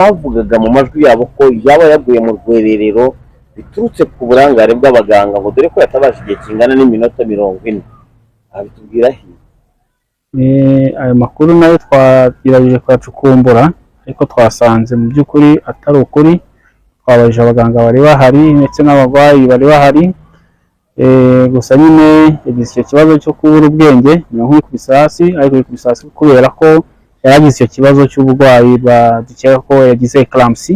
bavugaga mu majwi yabo ko yaba yaguye mu rwererero biturutse ku burangare bw'abaganga ngo dore ko yatabaje igihe kingana n'iminota 40. Abitubwira he? Ayo makuru nayo twagerageje kwacukumbura ariko twasanze mu by'ukuri atari ukuri. Twabajije abaganga bari bahari ndetse n'abarwayi bari bahari, gusa nyine yagize icyo kibazo cyo kubura ubwenge nk'ikubise hasi, ariko ikubise hasi kubera ko yaragize icyo kibazo cy'uburwayi dukeka ko yagize eclampsy,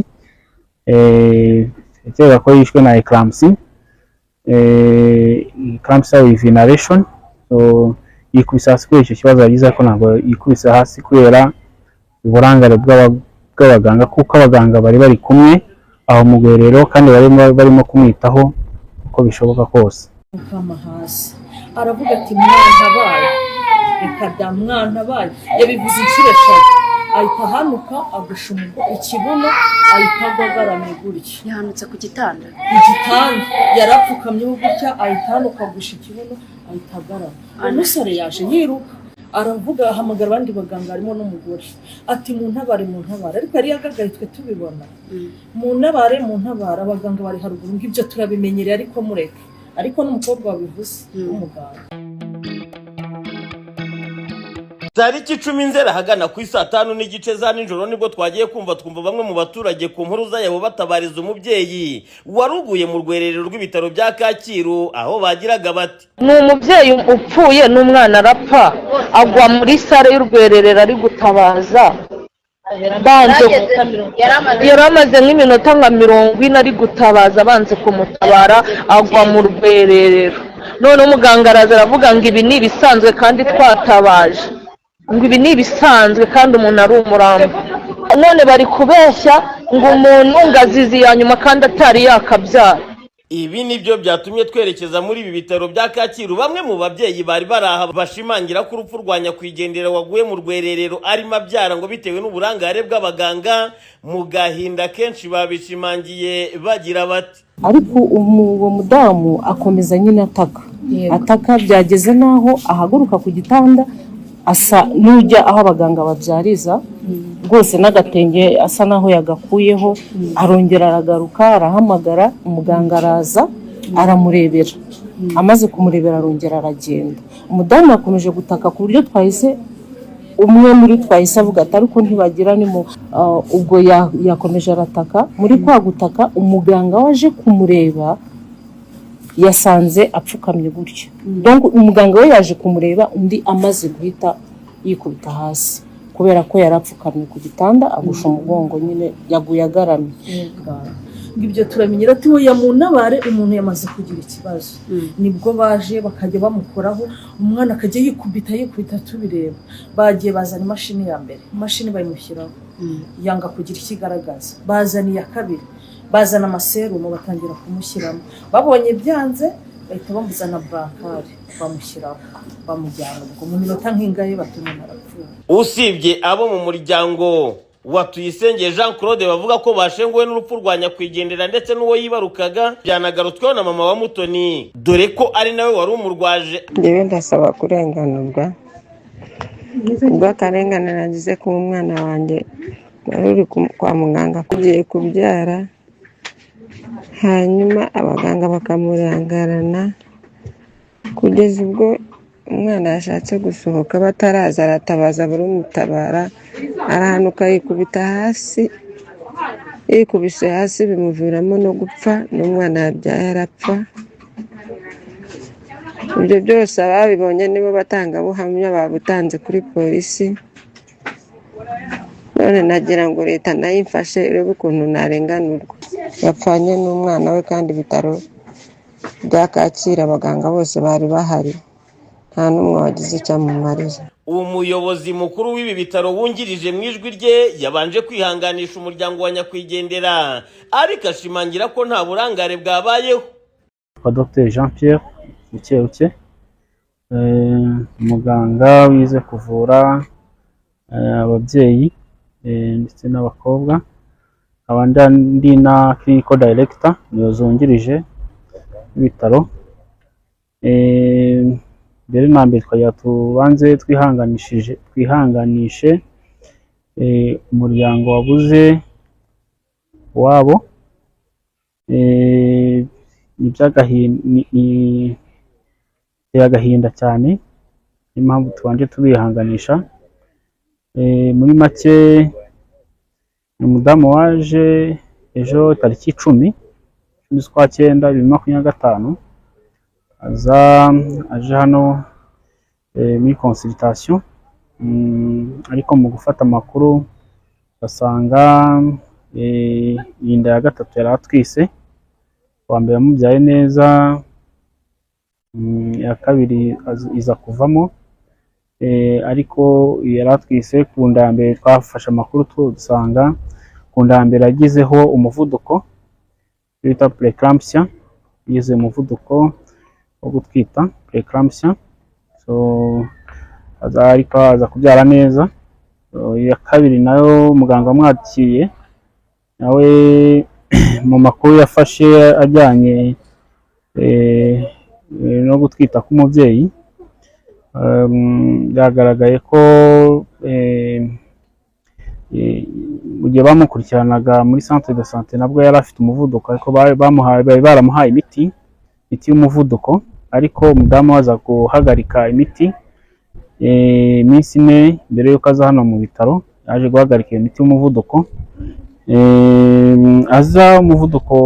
dukeka ko yishwe na eclampsy with inhalation. Yikubise hasi kubera icyo kibazo yagize, ariko ntabwo yikubise hasi kubera uburangare bw'abaganga, kuko abaganga bari bari kumwe aho mu rwerero kandi barimo kumwitaho uko bishoboka kose. Kama hasi aravuga ati mwana baye, reka da mwana baye, yabivuze inshuro eshatu. Ahita hanuka agushumirwa ikibuno, ahita agaramye gutya. Yahanutse ku gitanda yarapfukamyeho gutya, ahita hanuka agusha ikibuno, ahita agarama. Umusore yaje yiruka aravuga, ahamagara abandi baganga harimo n'umugore ati mu ntabare, ariko yari yagagaye twe tubibona. Mu ntabare, abaganga bari haruguru, ngibyo turabimenyereye ariko mureke. Ariko n'umukobwa wabivuze umuganga. Tariki 10 Nzeri hagana ku 5:30 za nijoro nibwo twagiye twumva bamwe mu baturage ku mpuruza yabo batabariza umubyeyi waruguye mu rwererero rw'ibitaro bya Kacyiru, aho bagiraga bati ni umubyeyi upfuye n'umwana arapfa, agwa muri sare y'urwererero ari gutabaza. Yaramaze nk'iminota nka 40 ari gutabaza, banze kumutabara agwa mu rwererero. None umuganga araza aravuga ngo ibi ni ibisanzwe kandi twatabaje, ngo ibi ni ibisanzwe kandi umuntu ari umurambo. None bari kubeshya ngo umuntu ngazizi ya nyuma kandi atari yakabyara. Ibi nibyo byatumye twerekeza muri ibi bitaro bya Kacyiru. Bamwe mu babyeyi bari baraha bashimangira ko urupfu rwa nyakwigendera waguye mu rwererero arimo abyara ngo bitewe n'uburangare bw'abaganga. Mu gahinda kenshi babishimangiye bagira bati ariko uwo mudamu akomeza nyine ataka byageze naho ahaguruka ku gitanda asa n'ujya aho abaganga babyariza, rwose n'agatenge asa naho yagakuyeho. Arongera aragaruka, arahamagara umuganga, araza aramurebera. Amaze kumurebera arongera aragenda. Umudamu akomeje gutaka ku buryo twahise, umwe muri twahise avuga ati ariko ntibagira ubwo yakomeje arataka. Muri kwa gutaka umuganga waje kumureba yasanze apfukamye gutya. Donc umuganga we yaje kumureba, undi amaze guhita yikubita hasi kubera ko yarapfukamye ku gitanda agusha umugongo, nyine yaguye agaramye. Ngibyo turamenyera ati we yamunabare, umuntu yamaze kugira ikibazo. Nibwo baje bakajya bamukoraho, umwana akajya yikubita tubireba. Bagiye bazana imashini ya mbere, imashini bayimushyiraho yanga kugira ikigaragaza. Bazana iya kabiri, bazana amaserumu batangira kumushyiramo. Babonye byanze bahita bamuzana brancard bamushyiraho, bamujyana ubwo mu minota nk'ingahe batuma arapfuye. Usibye abo mu muryango wa Tuyisenge Jean Claude bavuga ko bashenguwe n'urupfu rwa nyakwigendera ndetse n'uwo yibarukaga, byanagarutsweho na mama wa Mutoni dore ko ari nawe wari umurwaje. Ngewe ndasaba kurenganurwa ubw'akarengane nagize ku mwana wanjye uri kwa muganga kugiye kubyara, hanyuma abaganga bakamurangarana kugeza ubwo umwana yashatse gusohoka bataraza, aratabaza buri umutabara, arahanuka yikubita hasi. Yikubise hasi bimuviramo no gupfa, n'umwana yabyaye arapfa. Ibyo byose ababibonye nibo batangabuhamya babutanze kuri polisi. None nagira ngo leta nayo imfashe irebe ukuntu narenganurwa. Bapfanye n'umwana we kandi ibitaro bya Kacyiru abaganga bose bari bahari, nta n'umwe wagize icyo amumarira. Umuyobozi mukuru w'ibi bitaro wungirije mu ijwi rye yabanje kwihanganisha umuryango wa nyakwigendera, ariko ashimangira ko nta burangare bwabayeho. Dr Jean Pierre Bukebuke, umuganga wize kuvura ababyeyi ndetse n'abakobwa, abandi na clinical director umuyobozi wungirije w'ibitaro. Mbere na mbere twajya tubanze twihanganishe umuryango wabuze wabo. Ni biteye agahinda cyane, niyo mpamvu tubanje tubihanganisha. Muri make ni umudamu waje ejo tariki 10 z'ukwa 9 2025, aje hano muri consultation, ariko mu gufata amakuru basanga inda ya gatatu yari atwise. Wa mbere yamubyaye neza, ya kabiri iza kuvamo, ariko yari atwise ku nda ya mbere. Twafashe amakuru dusanga ku nda ya mbere yagizeho umuvuduko bita preeclampsia, yize umuvuduko wo gutwita preeclampsia, ariko aza kubyara neza. Iya kabiri nayo muganga wamwakiriye nawe mu makuru yafashe ajyanye no gutwita k'umubyeyi, byagaragaye ko mu gihe bamukurikiranaga muri centre de santé nabwo yari afite umuvuduko, ariko bari baramuhaye imiti y'umuvuduko, ariko umudamu aza guhagarika imiti iminsi 4 mbere y'uko aza hano mu bitaro. Yaje guhagarika imiti y'umuvuduko, aza umuvuduko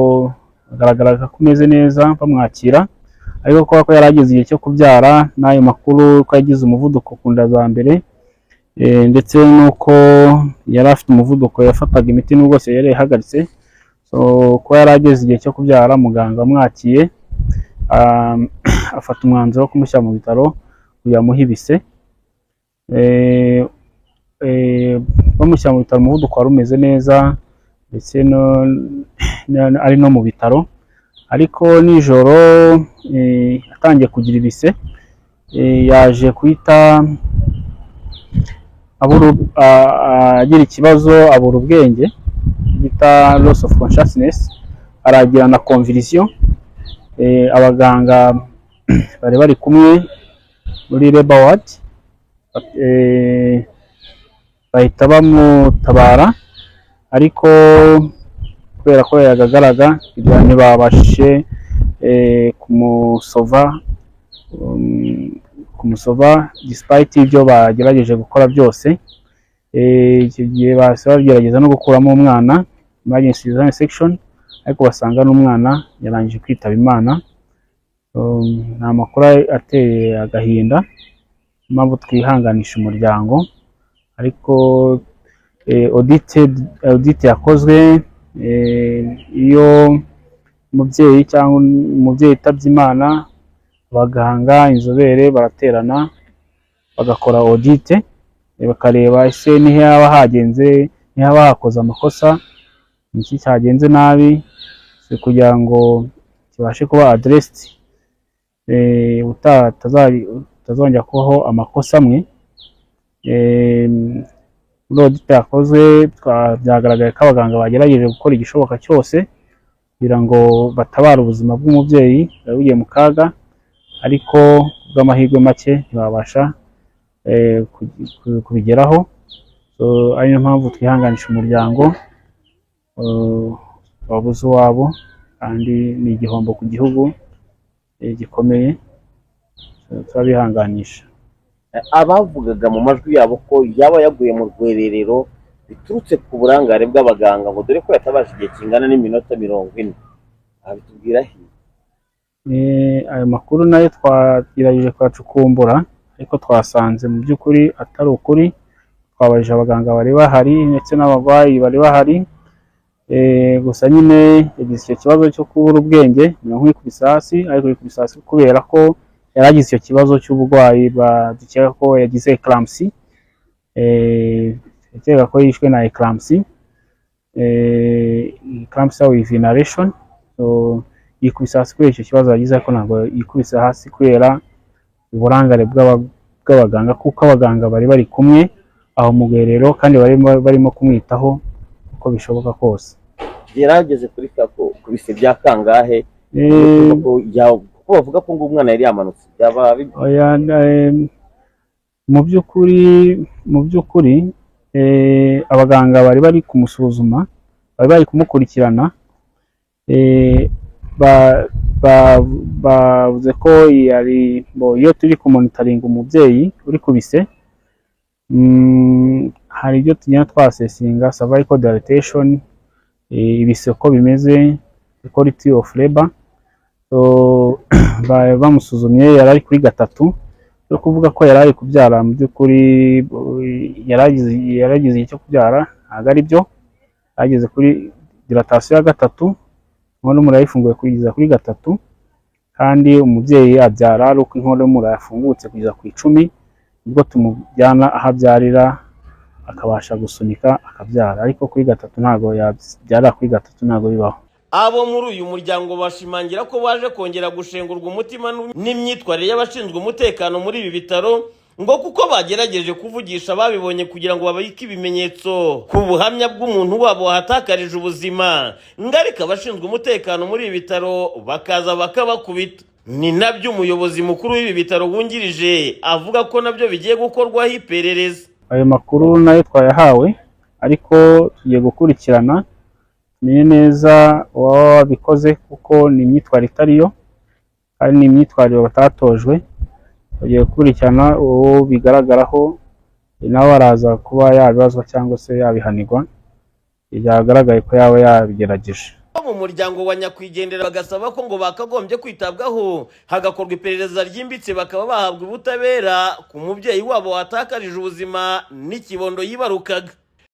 agaragara ko umeze neza bamwakira, ariko kubera ko yari ageze igihe cyo kubyara, n'ayo makuru ko yagize umuvuduko ku nda za mbere, ndetse nuko yari afite umuvuduko yafataga imiti n'ubwo se yari yahagaritse. Ko yari ageze igihe cyo kubyara, muganga amwakiye afata umwanzuro wo kumushyira mu bitaro kugira muhibise. Bamushyira mu bitaro umuvuduko wari umeze neza, ndetse ari no mu bitaro, ariko nijoro atangiye kugira ibise, yaje guhita agira ikibazo, abura ubwenge, bita loss of consciousness, aragira na convulsion. Abaganga bari bari kumwe muri labor ward, bahita bamutabara, ariko kubera ko yagagaraga ntibabashije kumusova despite ibyo bagerageje gukora byose. Icyo gihe bagerageza no gukuramo umwana, emergency section, ariko basanga n'umwana yarangije kwitaba Imana. Ni amakuru ateye agahinda, impamvu twihanganisha umuryango. Ariko audit yakozwe, iyo umubyeyi cyangwa umubyeyi yitabye Imana, abaganga inzobere baraterana bagakora audit, bakareba ese nihe haba hagenze, nihe haba hakoze amakosa, niki cyagenze nabi, kugira ngo kibashe kuba addressed, utazongera kubaho amakosa amwe. Audit yakozwe, byagaragaye ko abaganga bagerageje gukora igishoboka cyose kugira ngo batabare ubuzima bw'umubyeyi bwari bugiye mu kaga, ariko bw'amahirwe make ntibabasha kubigeraho. Ari niyo mpamvu twihanganisha umuryango wabuze uwabo, kandi ni igihombo ku gihugu gikomeye, turabihanganisha. Abavugaga mu majwi yabo ko yaba yaguye mu rwererero biturutse ku burangare bw'abaganga, ngo dore ko yatabaje igihe kingana n'iminota 40, abitubwira he? Ayo makuru nayo twagerageje kuyacukumbura, ariko twasanze mu by'ukuri atari ukuri. Twabajije abaganga bari bahari ndetse n'abarwayi bari bahari, gusa nyine yagize icyo kibazo cyo kubura ubwenge, nk'ikubise hasi, ariko yikubise hasi kubera ko yaragize icyo kibazo cy'uburwayi dukeka ko yagize eclampsia, yakeka ko yishwe na eclampsia with inhalation. Yikubise hasi kubera icyo kibazo yagize, ariko ntabwo yikubise hasi kubera uburangare bw'abaganga, kuko abaganga bari bari kumwe aho mu rwererero, kandi barimo kumwitaho uko bishoboka kose. Yarageze kuri kubise bya kangahe? Kuko bavuga ko ngo umwana yari yamanutse, byaba mu by'ukuri abaganga bari bari kumusuzuma, bari kumukurikirana bavuze ko iyo turi kumonitaringa umubyeyi uri kubise hari ibyo tugenda twasesinga cervical dilatation, ibise ko bimeze, quality of labor. Bamusuzumye yari ari kuri 3, yo kuvuga ko yari ari kubyara mu by'ukuri yaragize igihe cyo kubyara ntabwo ari byo, ageze kuri dilatation ya 3 inkondo y'umura yafunguye kugeza kuri 3 kandi umubyeyi abyara ari uko inkondo y'umura yafungutse kugeza ku 10 ubwo tumujyana aho abyarira akabasha gusunika akabyara, ariko kuri 3 ntago yabyara, kuri 3 ntago bibaho. Abo muri uyu muryango bashimangira ko baje kongera gushengurwa umutima n'imyitwarire y'abashinzwe umutekano muri ibi bitaro, ngo kuko bagerageje kuvugisha babibonye kugira ngo babike ibimenyetso ku buhamya bw'umuntu wabo wahatakarije ubuzima, ngarika abashinzwe umutekano muri ibi bitaro bakaza bakabakubita. Ni nabyo umuyobozi mukuru w'ibi bitaro wungirije avuga ko nabyo bigiye gukorwaho iperereza. Ayo makuru nayo twayahawe, ariko tugiye gukurikirana tumenye neza wabikoze kuko ni imyitwarire itariyo kandi ni imyitwarire batatojwe. Tugiye gukurikirana uwo bigaragaraho nawe araza kuba yabibazwa cyangwa se yabihanirwa byagaragaye ko yaba yabigerageje. Mu muryango wa nyakwigendera bagasaba ko ngo bakagombye kwitabwaho hagakorwa iperereza ryimbitse bakaba bahabwa ubutabera ku mubyeyi wabo watakarije ubuzima n'ikibondo yibarukaga.